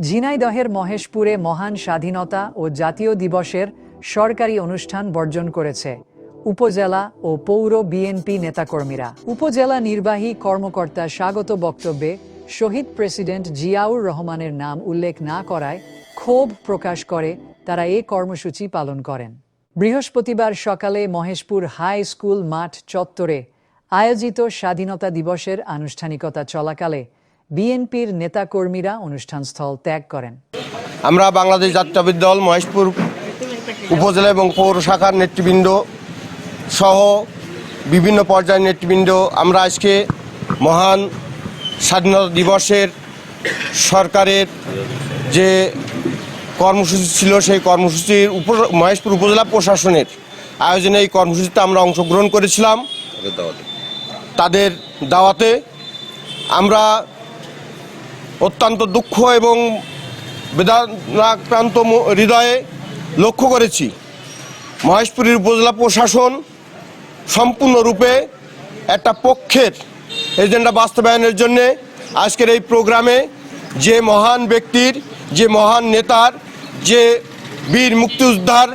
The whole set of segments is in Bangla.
ঝিনাইদহের মহেশপুরে মহান স্বাধীনতা ও জাতীয় দিবসের সরকারি অনুষ্ঠান বর্জন করেছে উপজেলা ও পৌর বিএনপি নেতাকর্মীরা। উপজেলা নির্বাহী কর্মকর্তা স্বাগত বক্তব্যে শহীদ প্রেসিডেন্ট জিয়াউর রহমানের নাম উল্লেখ না করায় ক্ষোভ প্রকাশ করে তারা এ কর্মসূচি পালন করেন। বৃহস্পতিবার সকালে মহেশপুর হাই স্কুল মাঠ চত্বরে আয়োজিত স্বাধীনতা দিবসের আনুষ্ঠানিকতা চলাকালে বিএনপির নেতাকর্মীরা অনুষ্ঠানস্থল ত্যাগ করেন। আমরা বাংলাদেশ জাতীয়তাবাদী দল মহেশপুর উপজেলা এবং পৌর শাখার নেতৃবৃন্দ সহ বিভিন্ন পর্যায়ের নেতৃবৃন্দ আমরা আজকে মহান স্বাধীনতা দিবসের সরকারের যে কর্মসূচি ছিল সেই কর্মসূচির মহেশপুর উপজেলা প্রশাসনের আয়োজনে এই কর্মসূচিতে আমরা অংশগ্রহণ করেছিলাম। তাদের দাওয়াতে আমরা অত্যন্ত দুঃখ এবং বেদনাক্রান্ত হৃদয়ে লক্ষ্য করেছি মহেশপুরের উপজেলা প্রশাসন সম্পূর্ণরূপে একটা পক্ষের এজেন্ডা বাস্তবায়নের জন্যে আজকের এই প্রোগ্রামে যে মহান ব্যক্তির, যে মহান নেতার, যে বীর মুক্তিযোদ্ধার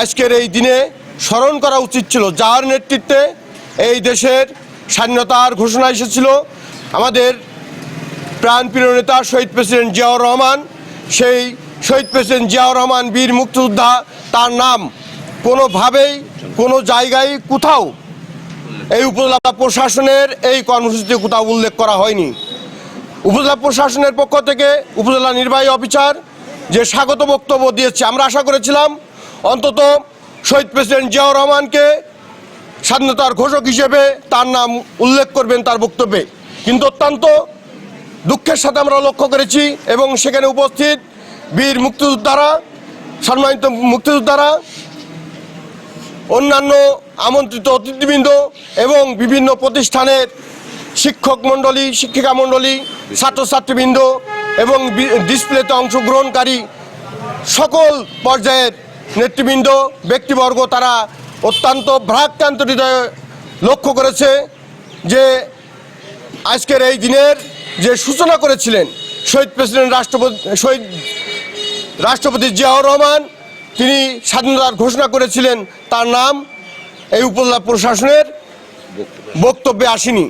আজকের এই দিনে স্মরণ করা উচিত ছিল, যার নেতৃত্বে এই দেশের স্বাধীনতার ঘোষণা এসেছিল। আমাদের প্রাণপ্রিয় নেতা শহীদ প্রেসিডেন্ট জিয়াউর রহমান, সেই শহীদ প্রেসিডেন্ট জিয়াউর রহমান বীর মুক্তিযোদ্ধা, তার নাম কোনোভাবেই কোনো জায়গায় কোথাও এই উপজেলা প্রশাসনের এই কর্মসূচিতে কোথাও উল্লেখ করা হয়নি। উপজেলা প্রশাসনের পক্ষ থেকে উপজেলা নির্বাহী অফিসার যে স্বাগত বক্তব্য দিয়েছে, আমরা আশা করেছিলাম অন্তত শহীদ প্রেসিডেন্ট জিয়াউর রহমানকে স্বাধীনতার ঘোষক হিসেবে তার নাম উল্লেখ করবেন তার বক্তব্যে, কিন্তু অত্যন্ত দুঃখের সাথে আমরা লক্ষ্য করেছি এবং সেখানে উপস্থিত বীর মুক্তিযোদ্ধারা, সম্মানিত মুক্তিযোদ্ধারা, অন্যান্য আমন্ত্রিত অতিথিবৃন্দ এবং বিভিন্ন প্রতিষ্ঠানের শিক্ষক মণ্ডলী, শিক্ষিকা মণ্ডলী, ছাত্রছাত্রীবৃন্দ এবং ডিসপ্লেতে অংশগ্রহণকারী সকল পর্যায়ের নেতৃবৃন্দ, ব্যক্তিবর্গ, তারা অত্যন্ত ভারাক্রান্ত হৃদয়ে লক্ষ্য করেছে যে আজকের এই দিনের যে সূচনা করেছিলেন শহীদ প্রেসিডেন্ট রাষ্ট্রপতি জিয়াউর রহমান, তিনি স্বাধীনতার ঘোষণা করেছিলেন, তার নাম এই উপজেলা প্রশাসনের বক্তব্যে আসেনি।